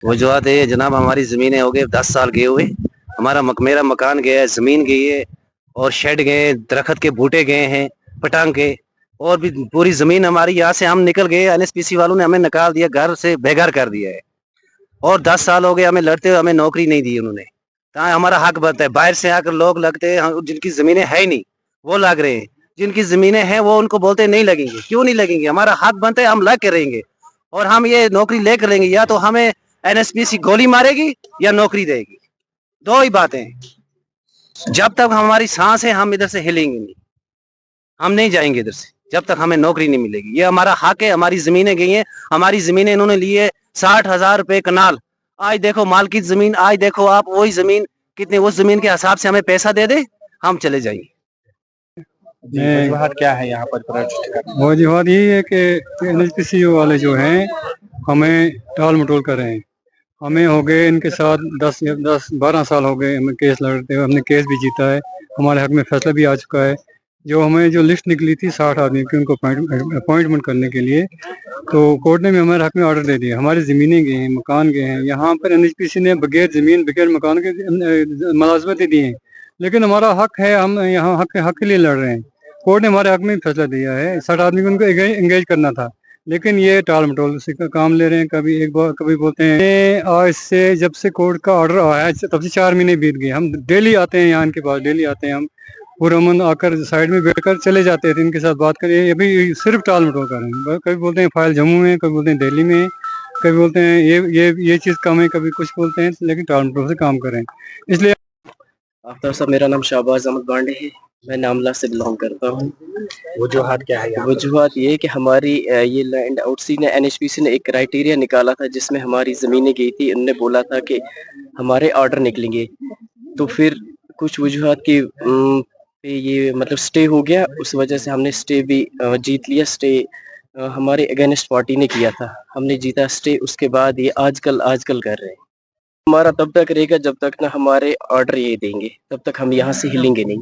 वजूहत है जनाब, हमारी ज़मीनें हो गए 10 साल गए हुए। मेरा मकान गया है, ज़मीन गई है, और शेड गए, दरख्त के बूटे गए हैं, पटांग के, और भी पूरी ज़मीन हमारी यहाँ से हम निकल गए। एनएसपीसी वालों ने हमें निकाल दिया, घर से बेघर कर दिया है। और 10 साल हो गए हमें लड़ते हुए, हमें नौकरी नहीं दी उन्होंने। कहाँ हमारा हक बनता है? बाहर से आकर लोग लगते हैं, जिनकी ज़मीनें है ही नहीं वो लग रहे हैं, जिनकी ज़मीनें हैं वो उनको बोलते हैं नहीं लगेंगे। क्यों नहीं लगेंगे? हमारा हक बनता है, हम लग के रहेंगे और हम ये नौकरी लेकर रहेंगे। या तो हमें एनएसपीसी गोली मारेगी या नौकरी देगी, दो ही बातें हैं। जब तक हमारी सांस है हम इधर से हिलेंगे नहीं, हम नहीं जाएंगे इधर से जब तक हमें नौकरी नहीं मिलेगी। ये हमारा हक है, हमारी ज़मीनें गई हैं, हमारी ज़मीनें इन्होंने ली है 60,000 रुपए कनाल। आज देखो मालकी ज़मीन, आज देखो आप वही ज़मीन कितने, उस ज़मीन के हिसाब से हमें पैसा दे दे, हम चले जाएंगे। वजूहत क्या है यहाँ पर प्रोटेस्ट करने? वजूहत यही है कि एनएचपीसी वाले जो हैं हमें टाल मटोल कर रहे हैं। हमें हो गए इनके साथ 10-12 साल हो गए हमें केस लड़ते हुए। हमने केस भी जीता है, हमारे हक में फैसला भी आ चुका है। जो हमें जो लिस्ट निकली थी 60 आदमी की, उनको अपॉइंटमेंट करने के लिए, तो कोर्ट ने भी हमारे हक में ऑर्डर दे दिया। हमारी ज़मीनें गए हैं, मकान गए हैं। यहाँ पर एनएचपीसी ने बगैर ज़मीन बगैर मकान के मुलाजमतें दी हैं, लेकिन हमारा हक है, हम यहाँ हक के लिए लड़ रहे हैं। कोर्ट ने हमारे हक में फैसला दिया है। 60 आदमी को उनको एंगेज करना था, लेकिन ये टाल मटोल से काम ले रहे हैं। कभी एक बार कभी बोलते हैं। आज से जब से कोर्ट का ऑर्डर आया है तब से 4 महीने बीत गए। हम डेली आते हैं यहाँ, इनके पास डेली आते हैं हम। पुरअमन आकर साइड में बैठकर चले जाते थे, इनके साथ बात करें। अभी सिर्फ टाल मटोल कर रहे हैं। कभी बोलते हैं फाइल जम्मू में, कभी बोलते हैं दिल्ली में, कभी बोलते हैं ये चीज़ कम है, कभी कुछ बोलते हैं, लेकिन टाल मटोल से काम कर रहे हैं। इसलिए आफ्ताब साहब, मेरा नाम शाहबाज अहमद बांडे है, मैं नामला से बिलोंग करता हूँ। वजूहत क्या है? वजूहत ये कि हमारी ये लैंड आउटसी ने एनएचपीसी ने एक क्राइटेरिया निकाला था जिसमें हमारी ज़मीनें गई थी। उन्होंने बोला था कि हमारे ऑर्डर निकलेंगे, तो फिर कुछ वजूहत की पे ये मतलब स्टे हो गया। उस वजह से हमने स्टे भी जीत लिया। स्टे हमारे अगेंस्ट पार्टी ने किया था, हमने जीता स्टे। उसके बाद ये आजकल कर रहे हैं। हमारा तब तक रहेगा जब तक ना हमारे ऑर्डर ये देंगे, तब तक हम यहाँ से हिलेंगे नहीं।